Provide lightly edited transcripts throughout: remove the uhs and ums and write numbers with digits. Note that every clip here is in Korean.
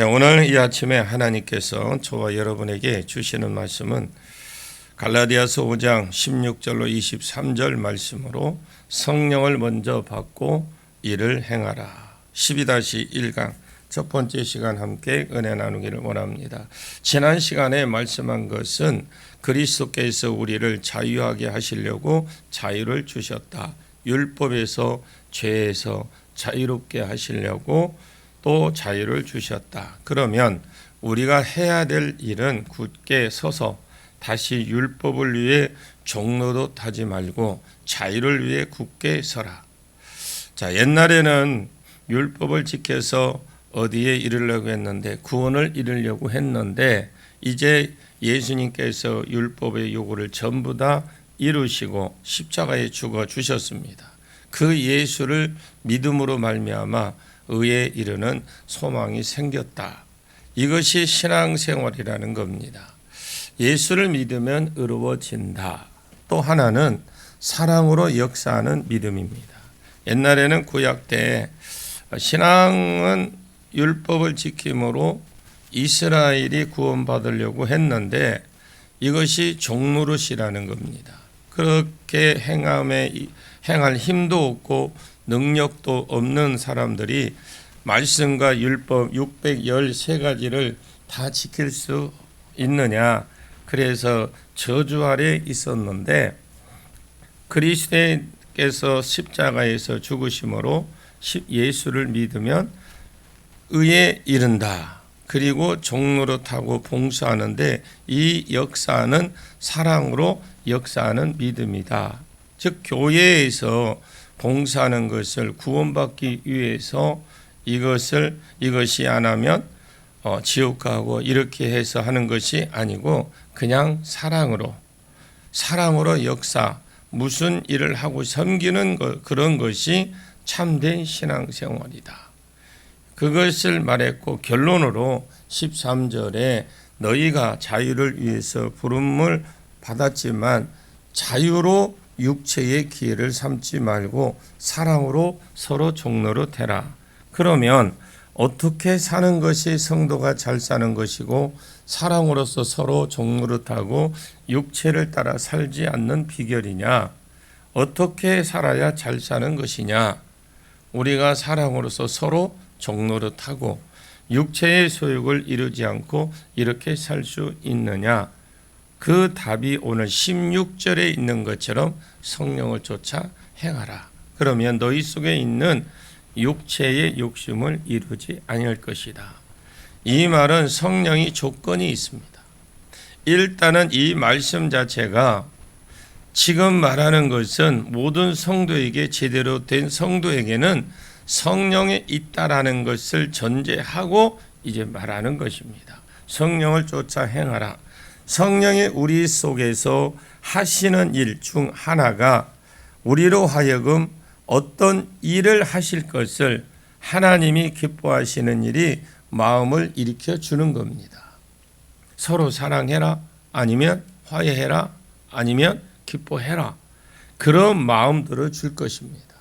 오늘 이 아침에 하나님께서 저와 여러분에게 주시는 말씀은 갈라디아서 5장 16절로 23절 말씀으로 성령을 먼저 받고 이를 행하라. 12-1강 첫 번째 시간 함께 은혜 나누기를 원합니다. 지난 시간에 말씀한 것은 그리스도께서 우리를 자유하게 하시려고 자유를 주셨다. 율법에서 죄에서 자유롭게 하시려고 또 자유를 주셨다. 그러면 우리가 해야 될 일은 굳게 서서 다시 율법을 위해 종로도 하지 말고 자유를 위해 굳게 서라. 자, 옛날에는 율법을 지켜서 어디에 이르려고 했는데 구원을 이루려고 했는데 이제 예수님께서 율법의 요구를 전부 다 이루시고 십자가에 죽어 주셨습니다. 그 예수를 믿음으로 말미암아 의에 이르는 소망이 생겼다. 이것이 신앙생활이라는 겁니다. 예수를 믿으면 의로워진다. 또 하나는 사랑으로 역사하는 믿음입니다. 옛날에는 구약 때 신앙은 율법을 지킴으로 이스라엘이 구원받으려고 했는데 이것이 종노릇이라는 겁니다. 그렇게 행할 힘도 없고 능력도 없는 사람들이 말씀과 율법 613가지를 다 지킬 수 있느냐. 그래서 저주 아래 있었는데 그리스도께서 십자가에서 죽으심으로 예수를 믿으면 의에 이른다. 그리고 종노릇하고 봉사하는데 이 역사는 사랑으로 역사하는 믿음이다. 즉 교회에서 봉사하는 것을 구원받기 위해서 이것이 안 하면 지옥 가고 이렇게 해서 하는 것이 아니고 그냥 사랑으로 역사 무슨 일을 하고 섬기는 그런 것이 참된 신앙생활이다. 그것을 말했고 결론으로 13절에 너희가 자유를 위해서 부름을 받았지만 자유로 육체의 기회를 삼지 말고 사랑으로 서로 종노릇해라. 그러면 어떻게 사는 것이 성도가 잘 사는 것이고 사랑으로서 서로 종노릇하고 육체를 따라 살지 않는 비결이냐? 어떻게 살아야 잘 사는 것이냐? 우리가 사랑으로서 서로 종노릇하고 육체의 소욕을 이루지 않고 이렇게 살 수 있느냐? 그 답이 오늘 16절에 있는 것처럼 성령을 쫓아 행하라. 그러면 너희 속에 있는 육체의 욕심을 이루지 아니할 것이다. 이 말은 성령이 조건이 있습니다. 일단은 이 말씀 자체가 지금 말하는 것은 모든 성도에게 제대로 된 성도에게는 성령이 있다라는 것을 전제하고 이제 말하는 것입니다. 성령을 쫓아 행하라. 성령이 우리 속에서 하시는 일 중 하나가 우리로 하여금 어떤 일을 하실 것을 하나님이 기뻐하시는 일이 마음을 일으켜 주는 겁니다. 서로 사랑해라, 아니면 화해해라, 아니면 기뻐해라. 그런 마음들을 줄 것입니다.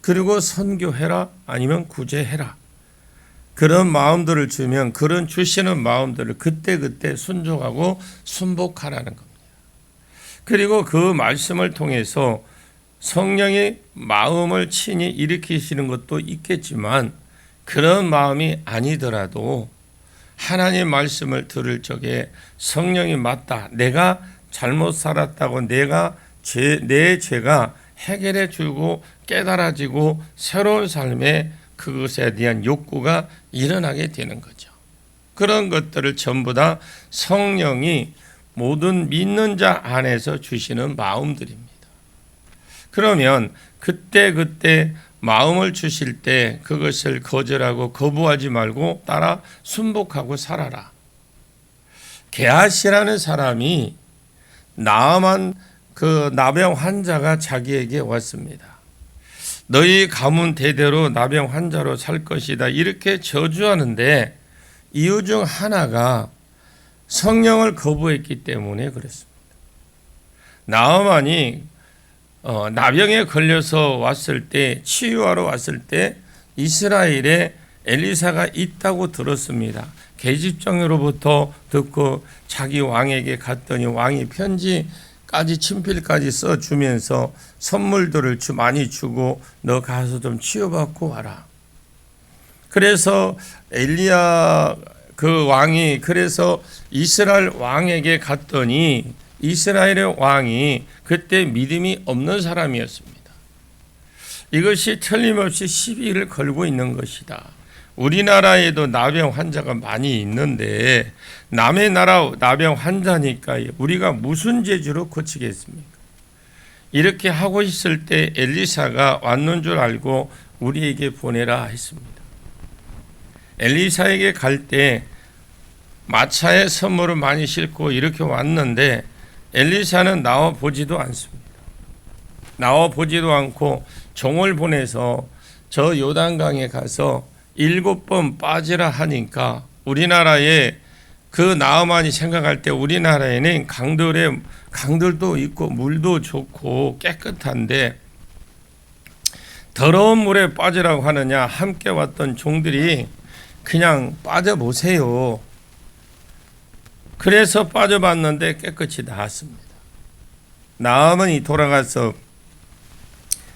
그리고 선교해라, 아니면 구제해라. 그런 마음들을 주면 그런 주시는 마음들을 그때그때 순종하고 순복하라는 겁니다. 그리고 그 말씀을 통해서 성령의 마음을 친히 일으키시는 것도 있겠지만 그런 마음이 아니더라도 하나님의 말씀을 들을 적에 성령이 맞다. 내가 잘못 살았다고 내 죄가 해결해 주고 깨달아지고 새로운 삶에 그것에 대한 욕구가 일어나게 되는 거죠. 그런 것들을 전부 다 성령이 모든 믿는 자 안에서 주시는 마음들입니다. 그러면 그때 마음을 주실 때 그것을 거절하고 거부하지 말고 따라 순복하고 살아라. 게하시라는 사람이 나아만 그 나병 환자가 자기에게 왔습니다. 너희 가문 대대로 나병 환자로 살 것이다. 이렇게 저주하는데 이유 중 하나가 성령을 거부했기 때문에 그렇습니다. 나아만이 나병에 걸려서 왔을 때 치유하러 왔을 때 이스라엘의 엘리사가 있다고 들었습니다. 계집종으로부터 듣고 자기 왕에게 갔더니 왕이 편지까지 친필까지 써주면서 선물들을 많이 주고 너 가서 좀 치유받고 와라. 그래서 엘리야 그 왕이 그래서 이스라엘 왕에게 갔더니 이스라엘의 왕이 그때 믿음이 없는 사람이었습니다. 이것이 틀림없이 시비를 걸고 있는 것이다. 우리나라에도 나병 환자가 많이 있는데 남의 나라 나병 환자니까 우리가 무슨 재주로 고치겠습니까? 이렇게 하고 있을 때 엘리사가 왔는 줄 알고 우리에게 보내라 했습니다. 엘리사에게 갈 때 마차에 선물을 많이 싣고 이렇게 왔는데 엘리사는 나와 보지도 않습니다. 나와 보지도 않고 종을 보내서 저 요단강에 가서 7번 빠지라 하니까 우리나라에 그 나아만이 생각할 때 우리나라에는 강들도 있고 물도 좋고 깨끗한데 더러운 물에 빠지라고 하느냐. 함께 왔던 종들이 그냥 빠져보세요. 그래서 빠져봤는데 깨끗이 나았습니다. 나아만이 돌아가서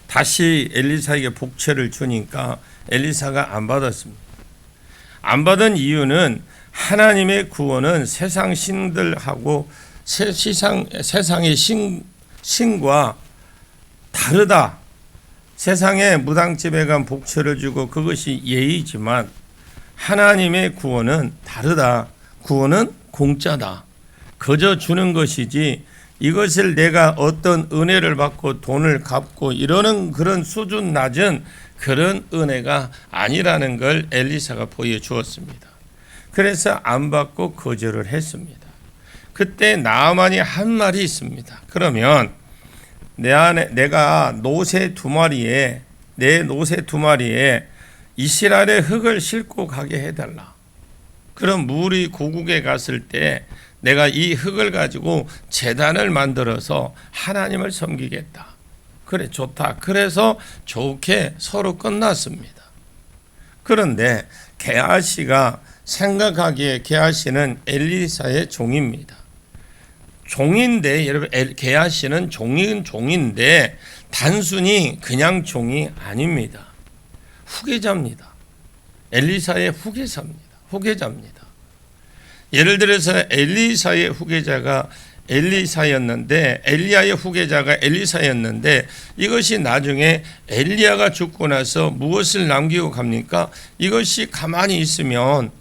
다시 엘리사에게 복채를 주니까 엘리사가 안 받았습니다. 안 받은 이유는 하나님의 구원은 세상 신들하고 세상의 신과 다르다. 세상에 무당집에 간 복채를 주고 그것이 예의지만 하나님의 구원은 다르다. 구원은 공짜다. 거저 주는 것이지 이것을 내가 어떤 은혜를 받고 돈을 갚고 이러는 그런 수준 낮은 그런 은혜가 아니라는 걸 엘리사가 보여주었습니다. 그래서 안 받고 거절을 했습니다. 그때 나아만이 한 말이 있습니다. 그러면 내가 노새 두 마리에 이스라엘의 흙을 싣고 가게 해달라. 그럼 물이 고국에 갔을 때 내가 이 흙을 가지고 제단을 만들어서 하나님을 섬기겠다. 그래 좋다. 그래서 좋게 서로 끝났습니다. 그런데 게하시가 생각하기에 게하시는 엘리사의 종입니다. 종인데 여러분 게하시는 종인데 단순히 그냥 종이 아닙니다. 후계자입니다. 엘리사의 후계자입니다. 예를 들어서 엘리사의 후계자가 엘리사였는데 엘리야의 후계자가 엘리사였는데 이것이 나중에 엘리야가 죽고 나서 무엇을 남기고 갑니까? 이것이 가만히 있으면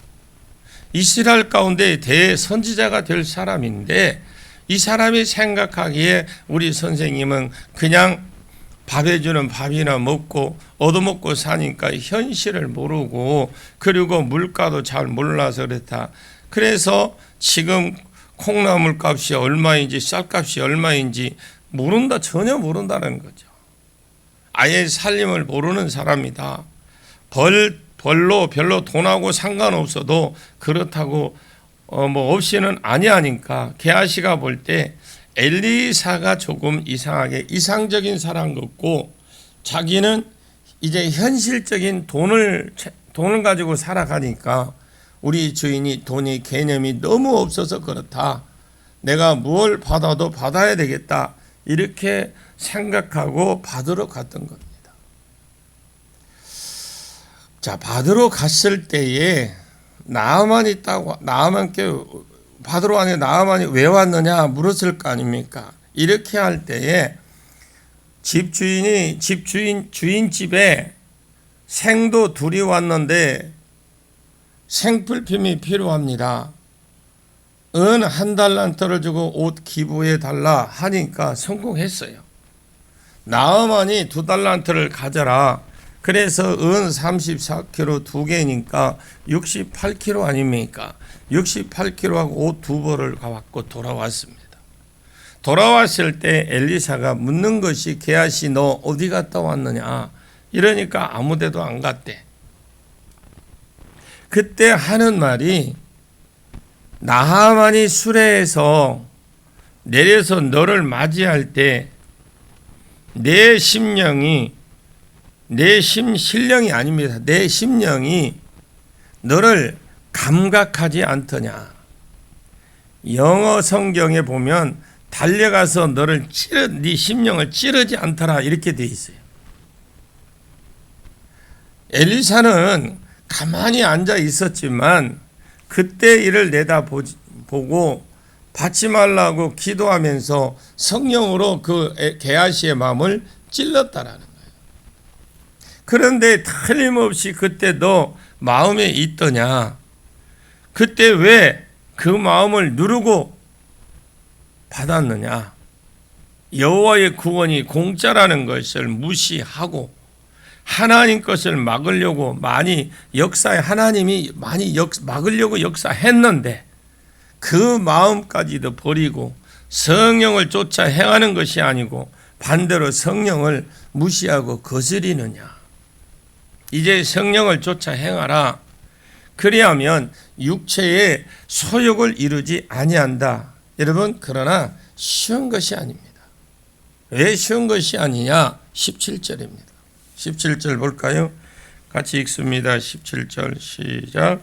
이스라엘 가운데 대선지자가 될 사람인데 이 사람이 생각하기에 우리 선생님은 그냥 밥 해주는 밥이나 먹고 얻어먹고 사니까 현실을 모르고 그리고 물가도 잘 몰라서 그렇다. 그래서 지금 콩나물 값이 얼마인지 쌀값이 얼마인지 모른다. 전혀 모른다는 거죠. 아예 살림을 모르는 사람이다. 별로 돈하고 상관없어도 그렇다고 없이는 아니하니까 게하시가 볼 때 엘리사가 조금 이상적인 사람 같고 자기는 이제 현실적인 돈을 가지고 살아가니까 우리 주인이 돈이 개념이 너무 없어서 그렇다. 내가 뭘 받아도 받아야 되겠다. 이렇게 생각하고 받으러 갔던 겁니다. 자, 받으러 갔을 때에 나아만이 나아만께 받으러 왔는데 나아만이 왜 왔느냐 물었을 거 아닙니까? 이렇게 할 때에 주인 집에 생도 둘이 왔는데 생필품이 필요합니다. 은 1달란트를 주고 옷 기부해 달라 하니까 성공했어요. 나아만이 2달란트를 가져라. 그래서 은 34kg 2개니까 68kg 아닙니까? 68kg하고 옷 2벌을 갖고 돌아왔습니다. 돌아왔을 때 엘리사가 묻는 것이 게하시 너 어디 갔다 왔느냐? 이러니까 아무 데도 안 갔대. 그때 하는 말이 나하만이 수레에서 내려서 너를 맞이할 때 내 심령이 신령이 아닙니다. 내 심령이 너를 감각하지 않더냐. 영어 성경에 보면 달려가서 네 심령을 찌르지 않더라 이렇게 돼 있어요. 엘리사는 가만히 앉아 있었지만 그때 일을 내다보고 받지 말라고 기도하면서 성령으로 그 게하시의 마음을 찔렀다라는 거예요. 그런데 틀림없이 그때 너 마음에 있더냐? 그때 왜 그 마음을 누르고 받았느냐? 여호와의 구원이 공짜라는 것을 무시하고 하나님 것을 막으려고 하나님이 많이 막으려고 역사했는데 그 마음까지도 버리고 성령을 쫓아 행하는 것이 아니고 반대로 성령을 무시하고 거스리느냐. 이제 성령을 쫓아 행하라. 그리하면 육체의 소욕을 이루지 아니한다. 여러분, 그러나 쉬운 것이 아닙니다. 왜 쉬운 것이 아니냐? 17절입니다. 17절 볼까요? 같이 읽습니다. 17절 시작.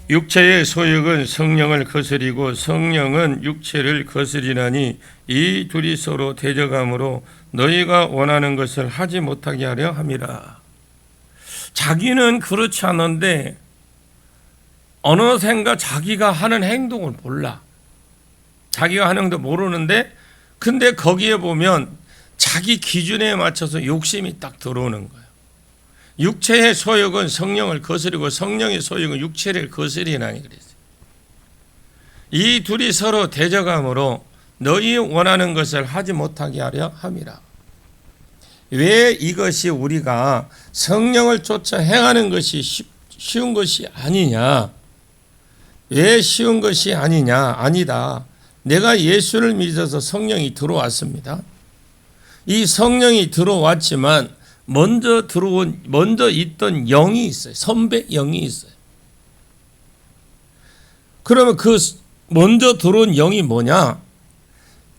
육체의 소욕은 성령을 거스리고 성령은 육체를 거스리나니 이 둘이 서로 대적함으로 너희가 원하는 것을 하지 못하게 하려 함이라. 자기는 그렇지 않은데 어느샌가 자기가 하는 행동을 몰라. 자기가 하는 것도 모르는데 근데 거기에 보면 자기 기준에 맞춰서 욕심이 딱 들어오는 거예요. 육체의 소욕은 성령을 거스리고 성령의 소욕은 육체를 거스리나니 그랬어요. 이 둘이 서로 대적함으로 너희 원하는 것을 하지 못하게 하려 함이라. 왜 이것이 우리가 성령을 쫓아 행하는 것이 쉬운 것이 아니냐? 왜 쉬운 것이 아니냐? 아니다. 내가 예수를 믿어서 성령이 들어왔습니다. 이 성령이 들어왔지만 먼저 있던 영이 있어요. 선배 영이 있어요. 그러면 그 먼저 들어온 영이 뭐냐?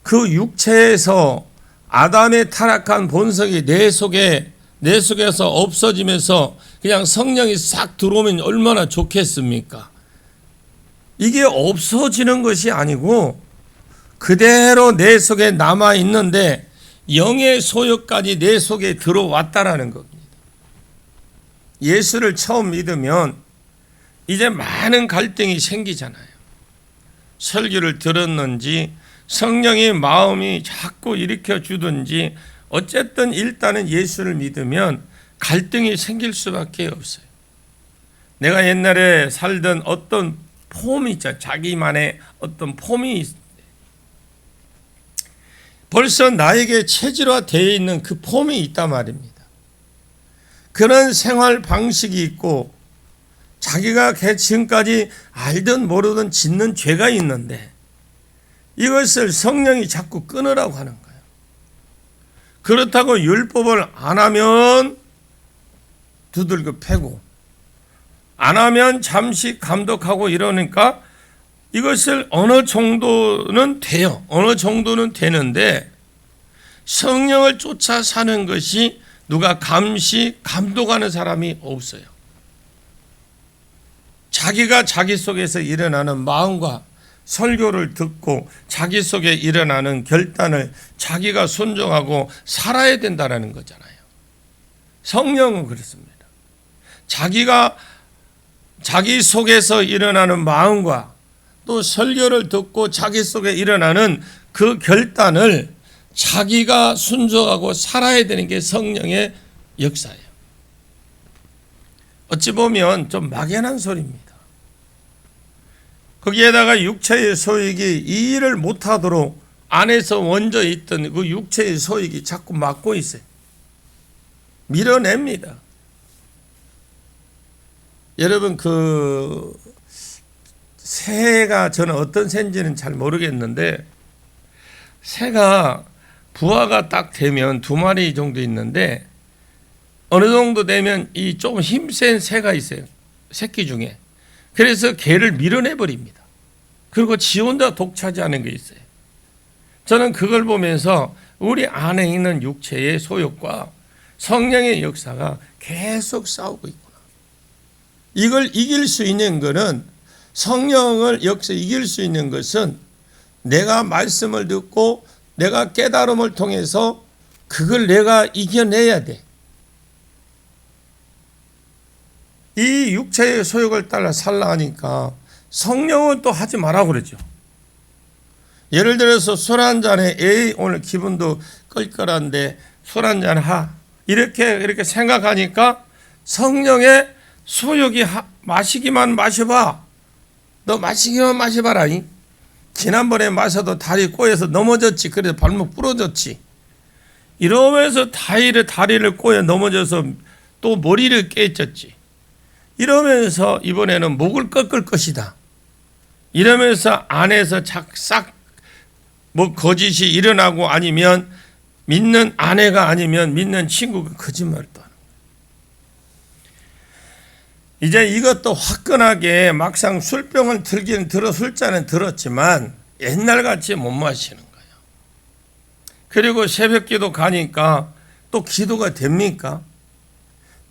그 육체에서 아담의 타락한 본성이 내 속에서 없어지면서 그냥 성령이 싹 들어오면 얼마나 좋겠습니까? 이게 없어지는 것이 아니고 그대로 내 속에 남아 있는데 영의 소욕까지 내 속에 들어왔다라는 겁니다. 예수를 처음 믿으면 이제 많은 갈등이 생기잖아요. 설교를 들었는지 성령의 마음이 자꾸 일으켜 주든지 어쨌든 일단은 예수를 믿으면 갈등이 생길 수밖에 없어요. 내가 옛날에 살던 어떤 폼이 있죠. 자기만의 어떤 폼이 있어요. 벌써 나에게 체질화되어 있는 그 폼이 있단 말입니다. 그런 생활 방식이 있고 자기가 지금까지 알든 모르든 짓는 죄가 있는데 이것을 성령이 자꾸 끊으라고 하는 거예요. 그렇다고 율법을 안 하면 두들겨 패고 안 하면 잠시 감독하고 이러니까 이것을 어느 정도는 돼요. 어느 정도는 되는데 성령을 쫓아 사는 것이 누가 감독하는 사람이 없어요. 자기가 자기 속에서 일어나는 마음과 설교를 듣고 자기 속에 일어나는 결단을 자기가 순종하고 살아야 된다는 거잖아요. 성령은 그렇습니다. 자기가 자기 속에서 일어나는 마음과 또 설교를 듣고 자기 속에 일어나는 그 결단을 자기가 순종하고 살아야 되는 게 성령의 역사예요. 어찌 보면 좀 막연한 소리입니다. 거기에다가 육체의 소욕이 이 일을 못하도록 안에서 원저 있던 그 육체의 소욕이 자꾸 막고 있어요. 밀어냅니다. 여러분 그 새가 저는 어떤 새인지는 잘 모르겠는데 새가 부화가 딱 되면 2마리 정도 있는데 어느 정도 되면 이 좀 힘센 새가 있어요. 새끼 중에. 그래서 개를 밀어내버립니다. 그리고 지 혼자 독차지하는 게 있어요. 저는 그걸 보면서 우리 안에 있는 육체의 소욕과 성령의 역사가 계속 싸우고 있구나. 이걸 이길 수 있는 것은, 성령을 여기서 이길 수 있는 것은 내가 말씀을 듣고 내가 깨달음을 통해서 그걸 내가 이겨내야 돼. 이 육체의 소욕을 따라 살라 하니까 성령은 또 하지 마라 그러죠. 예를 들어서 술 한 잔에 에이 오늘 기분도 끌끌한데 술 한 잔 하. 이렇게 생각하니까 성령의 소욕이 마시기만 마셔봐. 너 마시기만 마셔봐라니. 지난번에 마셔도 다리 꼬여서 넘어졌지. 그래서 발목 부러졌지. 이러면서 다리를 꼬여 넘어져서 또 머리를 깨졌지. 이러면서 이번에는 목을 꺾을 것이다. 이러면서 안에서 싹 거짓이 일어나고, 아니면 믿는 아내가 아니면 믿는 친구가 거짓말을 또 하는 거예요. 이제 이것도 화끈하게 막상 술병을 들기는 술잔은 들었지만 옛날같이 못 마시는 거예요. 그리고 새벽기도 가니까 또 기도가 됩니까?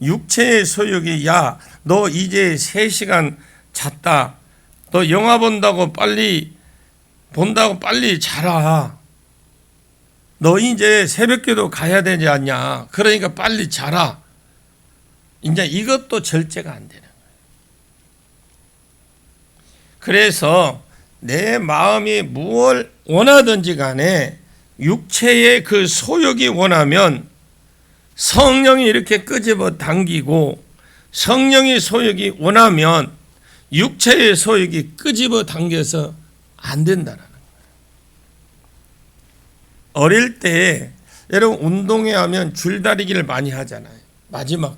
육체의 소욕이 야 너 이제 3시간 잤다. 너 영화 본다고 빨리 자라. 너 이제 새벽기도 가야 되지 않냐. 그러니까 빨리 자라. 이제 이것도 절제가 안 되는 거예요. 그래서 내 마음이 무엇을 원하든지 간에 육체의 그 소욕이 원하면 성령이 이렇게 끄집어 당기고, 성령의 소욕이 원하면 육체의 소욕이 끄집어 당겨서 안 된다는 거예요. 어릴 때 여러분 운동회 하면 줄다리기를 많이 하잖아요. 마지막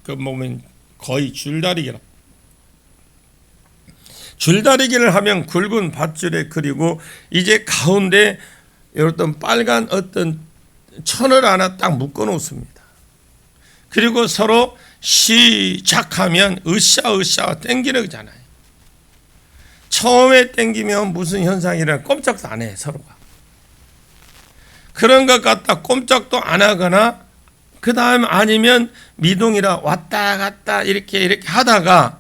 그 보면 거의 줄다리기라. 줄다리기를 하면 굵은 밧줄에, 그리고 이제 가운데 어떤 빨간 어떤 천을 하나 딱 묶어 놓습니다. 그리고 서로 시작하면 으쌰으쌰 땡기는 거잖아요. 처음에 땡기면 무슨 현상이라 꼼짝도 안 해, 서로가. 그런 것 같다 꼼짝도 안 하거나, 그 다음 아니면 미동이라 왔다 갔다 이렇게 하다가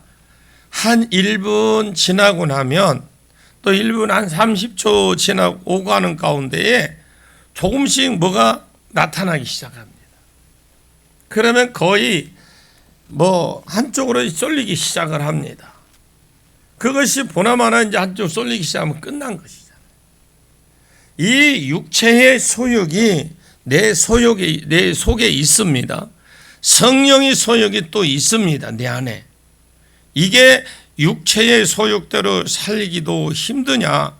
한 1분 지나고 나면 또 1분 한 30초 지나고 오고 하는 가운데에 조금씩 뭐가 나타나기 시작합니다. 그러면 거의 한쪽으로 쏠리기 시작을 합니다. 그것이 보나마나 이제 한쪽 쏠리기 시작하면 끝난 것이잖아요. 이 육체의 소욕이 내 속에 있습니다. 성령의 소욕이 또 있습니다. 내 안에. 이게 육체의 소욕대로 살기도 힘드냐?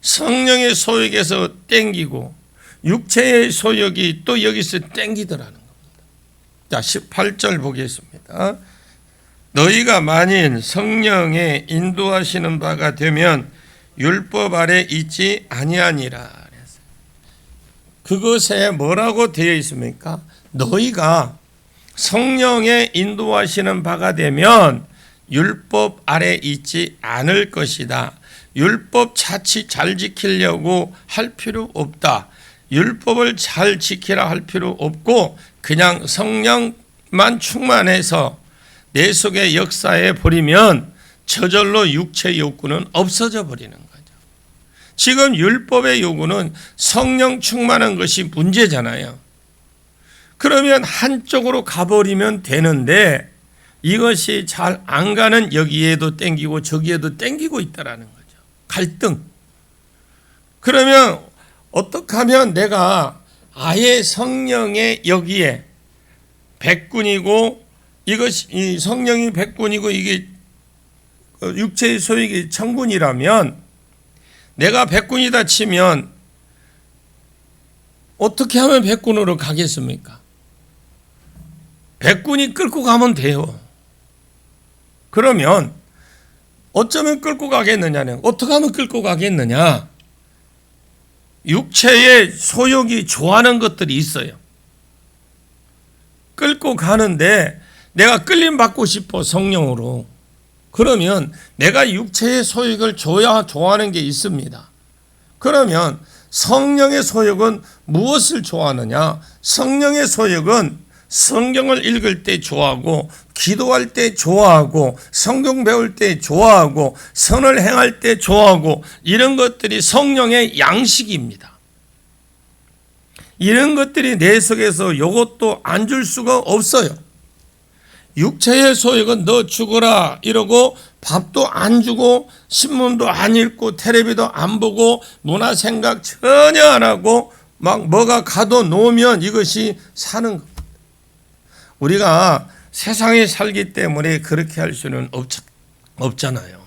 성령의 소욕에서 땡기고 육체의 소욕이 또 여기서 땡기더라는 겁니다. 자, 18절 보겠습니다. 너희가 만일 성령의 인도하시는 바가 되면 율법 아래 있지 아니하니라. 그것에 뭐라고 되어 있습니까? 너희가 성령의 인도하시는 바가 되면 율법 아래 있지 않을 것이다. 율법 자칫 잘 지키려고 할 필요 없다. 율법을 잘 지키라 할 필요 없고 그냥 성령만 충만해서 내 속의 역사에 버리면 저절로 육체의 욕구는 없어져 버리는 거죠. 지금 율법의 요구는 성령 충만한 것이 문제잖아요. 그러면 한쪽으로 가버리면 되는데 이것이 잘 안 가는 여기에도 땡기고 저기에도 땡기고 있다라는 거죠. 갈등. 그러면 어떻게 하면 내가 아예 성령의 여기에 백군이고 이것이 이 성령이 백군이고 이게 육체의 소욕이 천군이라면 내가 백군이다 치면 어떻게 하면 백군으로 가겠습니까? 백군이 끌고 가면 돼요. 그러면 어쩌면 끌고 가겠느냐는 어떻게 하면 끌고 가겠느냐? 육체의 소욕이 좋아하는 것들이 있어요. 끌고 가는데 내가 끌림 받고 싶어 성령으로. 그러면 내가 육체의 소욕을 좋아하는 게 있습니다. 그러면 성령의 소욕은 무엇을 좋아하느냐? 성령의 소욕은 성경을 읽을 때 좋아하고, 기도할 때 좋아하고, 성경 배울 때 좋아하고, 선을 행할 때 좋아하고, 이런 것들이 성령의 양식입니다. 이런 것들이 내 속에서 이것도 안 줄 수가 없어요. 육체의 소욕은 너 죽어라 이러고 밥도 안 주고 신문도 안 읽고 텔레비도 안 보고 문화 생각 전혀 안 하고 막 뭐가 가도 놓으면 이것이 사는 겁니다. 우리가 세상에 살기 때문에 그렇게 할 수는 없잖아요.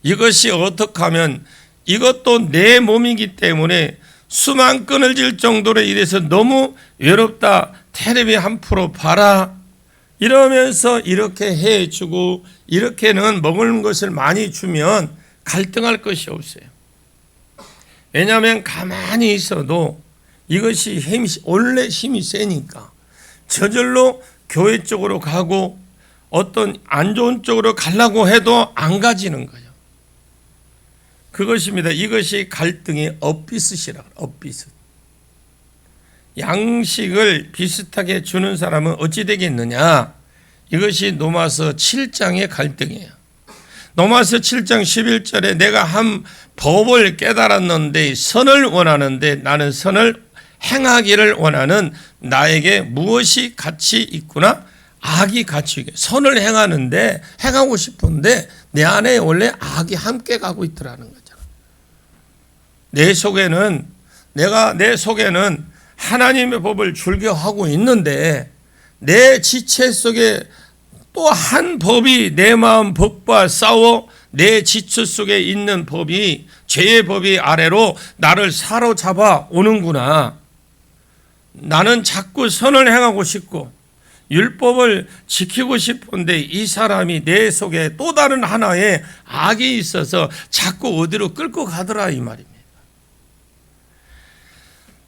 이것이 어떻게 하면, 이것도 내 몸이기 때문에 수만 끊어질 정도로 이래서 너무 외롭다, 텔레비 한 프로 봐라 이러면서 이렇게 해주고, 이렇게는 먹을 것을 많이 주면 갈등할 것이 없어요. 왜냐하면 가만히 있어도 이것이 원래 힘이 세니까 저절로 교회 쪽으로 가고 어떤 안 좋은 쪽으로 가려고 해도 안 가지는 거예요. 그것입니다. 이것이 갈등의 엇비슷이라고. 엇비슷. 양식을 비슷하게 주는 사람은 어찌 되겠느냐? 이것이 로마서 7장의 갈등이에요. 로마서 7장 11절에 내가 한 법을 깨달았는데 선을 원하는데 나는 선을 행하기를 원하는 나에게 무엇이 같이 있구나? 악이 같이 있게. 선을 행하는데, 행하고 싶은데 내 안에 원래 악이 함께 가고 있더라는 거잖아. 내 속에는 하나님의 법을 즐겨하고 있는데 내 지체 속에 또 한 법이 내 마음 법과 싸워 내 지체 속에 있는 법이, 죄의 법이 아래로 나를 사로잡아 오는구나. 나는 자꾸 선을 행하고 싶고 율법을 지키고 싶은데 이 사람이 내 속에 또 다른 하나의 악이 있어서 자꾸 어디로 끌고 가더라 이 말입니다.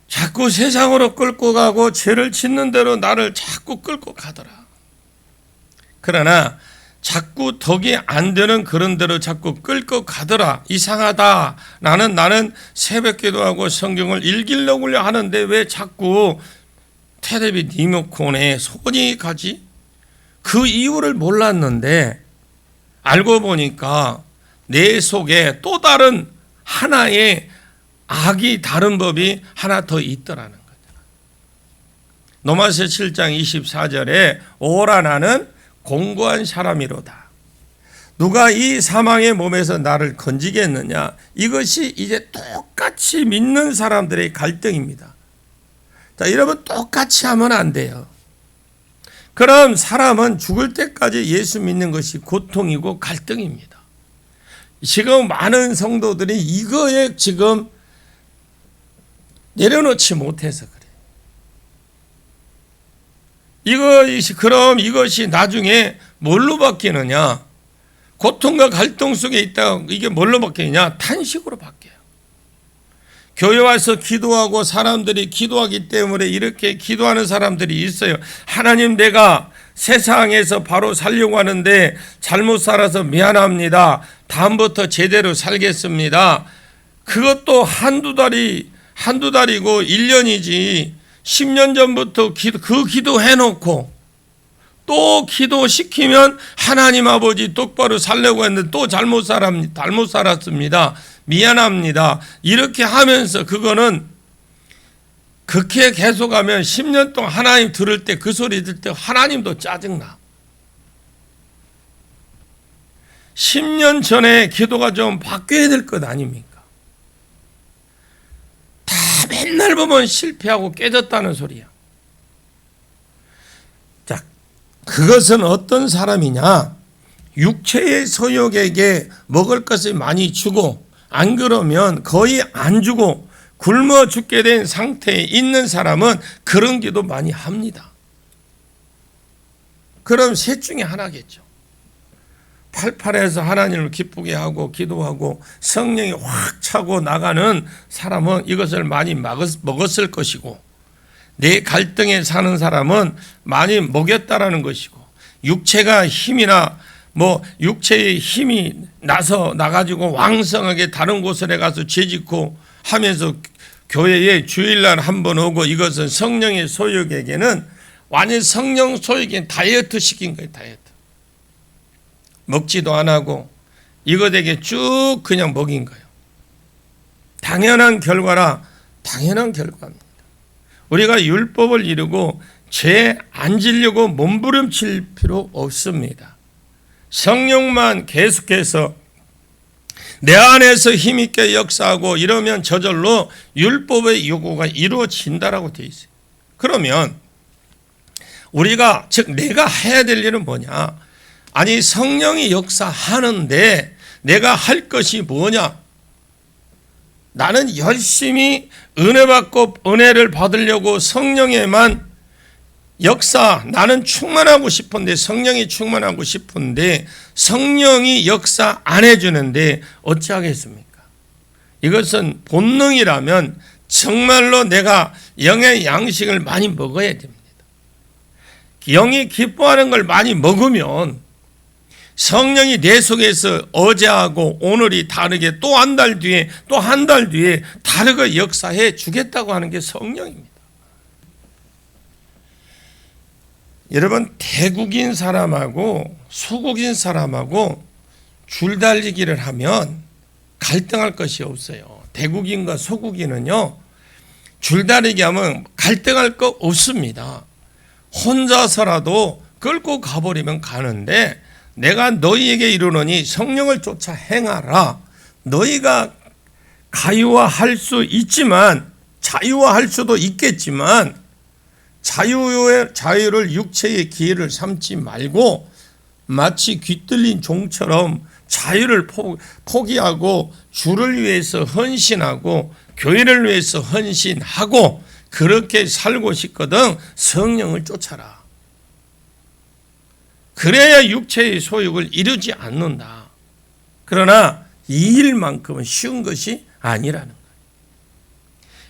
자꾸 세상으로 끌고 가고 죄를 짓는 대로 나를 자꾸 끌고 가더라. 그러나 자꾸 덕이 안 되는 그런 대로 자꾸 끌고 가더라. 이상하다. 나는 새벽 기도하고 성경을 읽으려고 하는데 왜 자꾸 텔레비 리모컨에 손이 가지? 그 이유를 몰랐는데 알고 보니까 내 속에 또 다른 하나의 악이, 다른 법이 하나 더 있더라는 거죠. 로마서 7장 24절에 오라 나는 공고한 사람이로다. 누가 이 사망의 몸에서 나를 건지겠느냐? 이것이 이제 똑같이 믿는 사람들의 갈등입니다. 자, 여러분 똑같이 하면 안 돼요. 그럼 사람은 죽을 때까지 예수 믿는 것이 고통이고 갈등입니다. 지금 많은 성도들이 이거에 지금 내려놓지 못해서 그래요. 그럼 이것이 나중에 뭘로 바뀌느냐? 고통과 갈등 속에 있다가 이게 뭘로 바뀌느냐? 탄식으로 바뀌어요. 교회 와서 기도하고 사람들이 기도하기 때문에 이렇게 기도하는 사람들이 있어요. 하나님, 내가 세상에서 바로 살려고 하는데 잘못 살아서 미안합니다. 다음부터 제대로 살겠습니다. 그것도 한두 달이고 1년이지 10년 전부터 그 기도 해놓고 또 기도시키면 하나님 아버지 똑바로 살려고 했는데 또 잘못 살았습니다. 미안합니다. 이렇게 하면서 그거는 그렇게 계속하면 10년 동안 하나님 들을 때 그 소리 들을 때 하나님도 짜증나. 10년 전에 기도가 좀 바뀌어야 될 것 아닙니까? 다 맨날 보면 실패하고 깨졌다는 소리야. 자, 그것은 어떤 사람이냐? 육체의 소욕에게 먹을 것을 많이 주고 안 그러면 거의 안 주고 굶어 죽게 된 상태에 있는 사람은 그런 기도 많이 합니다. 그럼 셋 중에 하나겠죠. 팔팔해서 하나님을 기쁘게 하고 기도하고 성령이 확 차고 나가는 사람은 이것을 많이 먹었을 것이고, 내 갈등에 사는 사람은 많이 먹였다라는 것이고, 육체가 힘이나 육체의 힘이 나가지고 왕성하게 다른 곳에 가서 죄짓고 하면서 교회에 주일날 한 번 오고, 이것은 성령의 소욕에게는 완전 성령 소유긴 다이어트 시킨 거예요. 다이어트. 먹지도 안 하고 이것에게 쭉 그냥 먹인 거예요. 당연한 결과라 당연한 결과입니다. 우리가 율법을 이루고 죄 안 지려고 몸부림칠 필요 없습니다. 성령만 계속해서 내 안에서 힘있게 역사하고 이러면 저절로 율법의 요구가 이루어진다라고 되어 있어요. 그러면 우리가 즉 내가 해야 될 일은 뭐냐? 아니 성령이 역사하는데 내가 할 것이 뭐냐? 나는 열심히 은혜 받고 은혜를 받으려고 성령에만 나는 충만하고 싶은데 성령이 충만하고 싶은데 성령이 역사 안 해주는데 어찌하겠습니까? 이것은 본능이라면 정말로 내가 영의 양식을 많이 먹어야 됩니다. 영이 기뻐하는 걸 많이 먹으면 성령이 내 속에서 어제하고 오늘이 다르게 또 한 달 뒤에 또 한 달 뒤에 다르게 역사해 주겠다고 하는 게 성령입니다. 여러분 대국인 사람하고 소국인 사람하고 줄달리기를 하면 갈등할 것이 없어요. 대국인과 소국인은요 줄다리기 하면 갈등할 거 없습니다. 혼자서라도 끌고 가버리면 가는데 내가 너희에게 이르노니 성령을 쫓아 행하라. 너희가 가유화할 수 있지만 자유화할 수도 있겠지만 자유를 육체의 기회를 삼지 말고 마치 귀뚫린 종처럼 자유를 포기하고 주를 위해서 헌신하고 교회를 위해서 헌신하고 그렇게 살고 싶거든 성령을 쫓아라. 그래야 육체의 소욕을 이루지 않는다. 그러나 이 일만큼은 쉬운 것이 아니라는 거예요.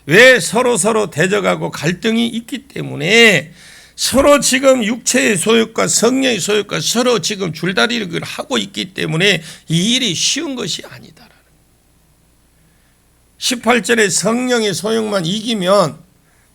왜 서로 대적하고 갈등이 있기 때문에 서로 지금 육체의 소욕과 성령의 소욕과 서로 지금 줄다리기를 하고 있기 때문에 이 일이 쉬운 것이 아니다라는 거예요. 18절에 성령의 소욕만 이기면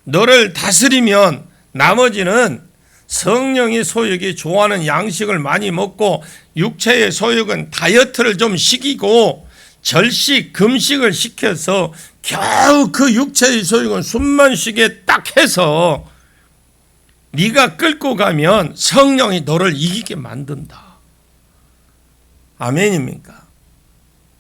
너를 다스리면 나머지는 성령의 소욕이 좋아하는 양식을 많이 먹고 육체의 소욕은 다이어트를 좀 시키고 절식, 금식을 시켜서 겨우 그 육체의 소욕은 숨만 쉬게 딱 해서 네가 끌고 가면 성령이 너를 이기게 만든다. 아멘입니까?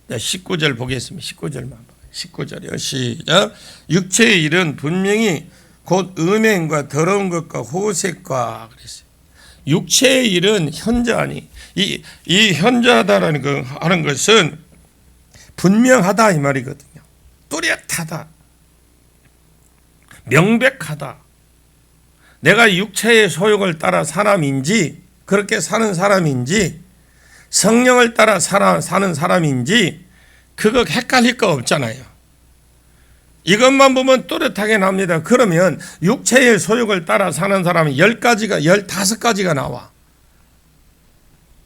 19절 보겠습니다. 19절만 봐요. 19절이요. 시작. 육체의 일은 분명히 곧 음행과 더러운 것과 호색과 그랬어요. 육체의 일은 현저하니 이 현저하다라는 거 하는 것은 분명하다 이 말이거든요. 뚜렷하다. 명백하다. 내가 육체의 소욕을 따라 사람인지 그렇게 사는 사람인지 성령을 따라 사는 사람인지 그거 헷갈릴 거 없잖아요. 이것만 보면 또렷하게 납니다. 그러면 육체의 소욕을 따라 사는 사람은 10가지가 15가지가 나와.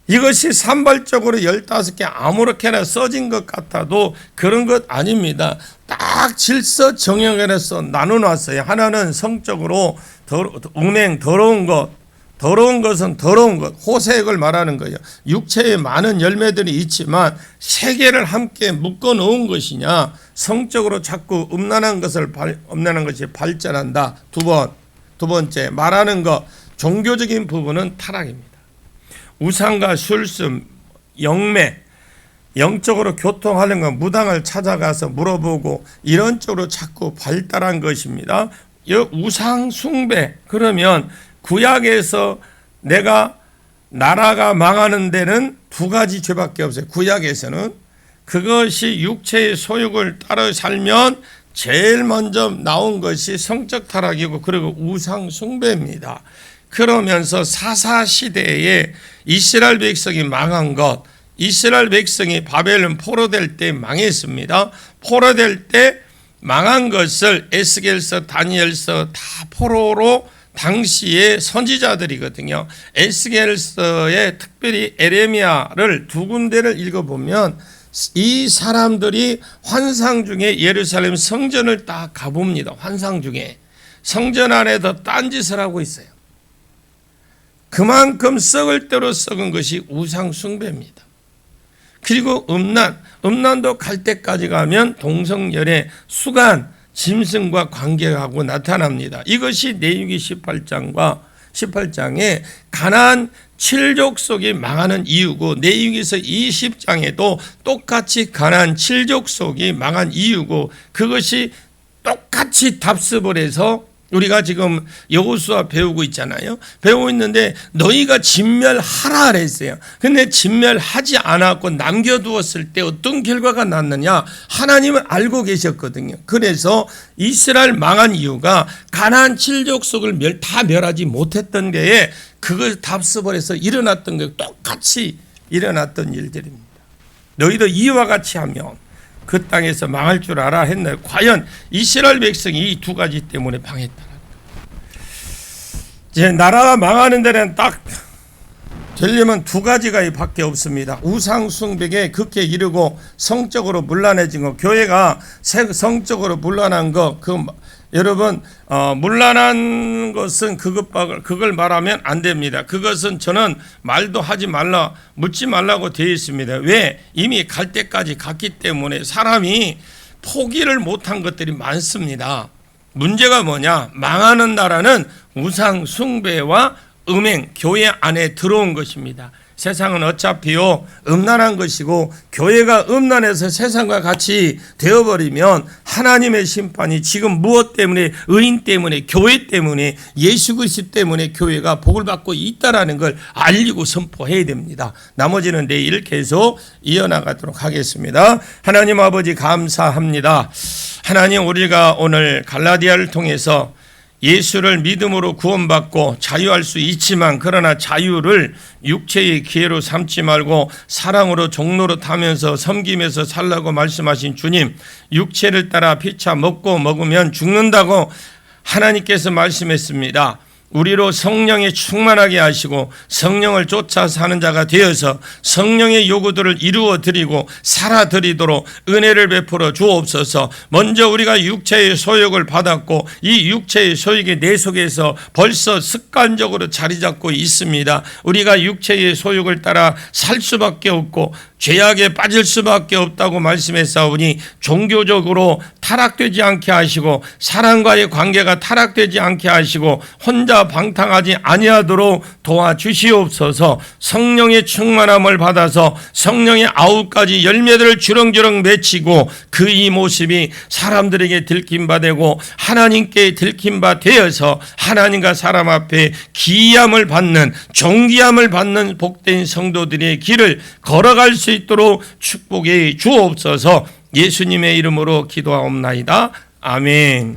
이것이 산발적으로 15개 아무렇게나 써진 것 같아도 그런 것 아닙니다. 딱 질서 정형해서 나눠놨어요. 하나는 성적으로 음행, 더러운 것은 더러운 것, 호색을 말하는 거예요. 육체에 많은 열매들이 있지만 세 개를 함께 묶어 놓은 것이냐, 성적으로 자꾸 음란한 것이 발전한다. 두 번째 말하는 것, 종교적인 부분은 타락입니다. 우상과 술수, 영매, 영적으로 교통하는 것, 무당을 찾아가서 물어보고 이런 쪽으로 자꾸 발달한 것입니다. 우상 숭배, 그러면 구약에서 내가 나라가 망하는 데는 두 가지 죄밖에 없어요. 구약에서는 그것이 육체의 소욕을 따라 살면 제일 먼저 나온 것이 성적 타락이고 그리고 우상 숭배입니다. 그러면서 사사시대에 이스라엘 백성이 망한 것, 이스라엘 백성이 바벨론 포로될 때 망했습니다. 포로될 때 망한 것을 에스겔서, 다니엘서 다 포로로 당시의 선지자들이거든요. 에스겔서에 특별히 에레미야를 두 군데를 읽어보면 이 사람들이 환상 중에 예루살렘 성전을 딱 가봅니다. 환상 중에 성전 안에서 딴짓을 하고 있어요. 그만큼 썩을 대로 썩은 것이 우상 숭배입니다. 그리고 음란도 갈 때까지 가면 동성열의 수간, 짐승과 관계하고 나타납니다. 이것이 레위기 18장에 가나안 7족속이 망하는 이유고, 레위기서 20장에도 똑같이 가나안 7족속이 망한 이유고, 그것이 똑같이 답습을 해서 우리가 지금 여호수아 배우고 있잖아요. 배우고 있는데 너희가 진멸하라 그랬어요. 근데 진멸하지 않았고 남겨두었을 때 어떤 결과가 났느냐, 하나님은 알고 계셨거든요. 그래서 이스라엘 망한 이유가 가나안 7족속을 다 멸하지 못했던 게에 그걸 답습을 해서 일어났던 게 똑같이 일어났던 일들입니다. 너희도 이와 같이 하면 그 땅에서 망할 줄 알아 했나요? 과연 이스라엘 백성이 이 두 가지 때문에 망했다는 거예요. 이제 나라가 망하는 데는 딱 되려면 두 가지가 밖에 없습니다. 우상 숭배에 극에 이르고 성적으로 문란해진 거, 교회가 성적으로 문란한 거, 여러분 문란한 것은 그걸 말하면 안 됩니다. 그것은 저는 말도 하지 말라, 묻지 말라고 되어 있습니다. 왜? 이미 갈 때까지 갔기 때문에 사람이 포기를 못한 것들이 많습니다. 문제가 뭐냐? 망하는 나라는 우상 숭배와 음행, 교회 안에 들어온 것입니다. 세상은 어차피요 음란한 것이고, 교회가 음란해서 세상과 같이 되어버리면 하나님의 심판이 지금 무엇 때문에, 의인 때문에, 교회 때문에, 예수 그리스도 때문에 교회가 복을 받고 있다라는 걸 알리고 선포해야 됩니다. 나머지는 내일 계속 이어나가도록 하겠습니다. 하나님 아버지 감사합니다. 하나님, 우리가 오늘 갈라디아를 통해서 예수를 믿음으로 구원받고 자유할 수 있지만, 그러나 자유를 육체의 기회로 삼지 말고 사랑으로 종로로 타면서 섬기면서 살라고 말씀하신 주님, 육체를 따라 피차 먹으면 죽는다고 하나님께서 말씀했습니다. 우리로 성령에 충만하게 하시고 성령을 쫓아 사는 자가 되어서 성령의 요구들을 이루어 드리고 살아 드리도록 은혜를 베풀어 주옵소서. 먼저 우리가 육체의 소욕을 받았고 이 육체의 소욕이 내 속에서 벌써 습관적으로 자리 잡고 있습니다. 우리가 육체의 소욕을 따라 살 수밖에 없고 죄악에 빠질 수밖에 없다고 말씀했사오니 종교적으로 타락되지 않게 하시고 사랑과의 관계가 타락되지 않게 하시고 혼자 방탕하지 아니하도록 도와주시옵소서. 성령의 충만함을 받아서 성령의 9가지 열매들을 주렁주렁 맺히고 그 이 모습이 사람들에게 들킴바 되고 하나님께 들킴바 되어서 하나님과 사람 앞에 기이함을 받는, 존귀함을 받는 복된 성도들의 길을 걸어갈 수 있도록 축복해 주옵소서. 예수님의 이름으로 기도하옵나이다. 아멘.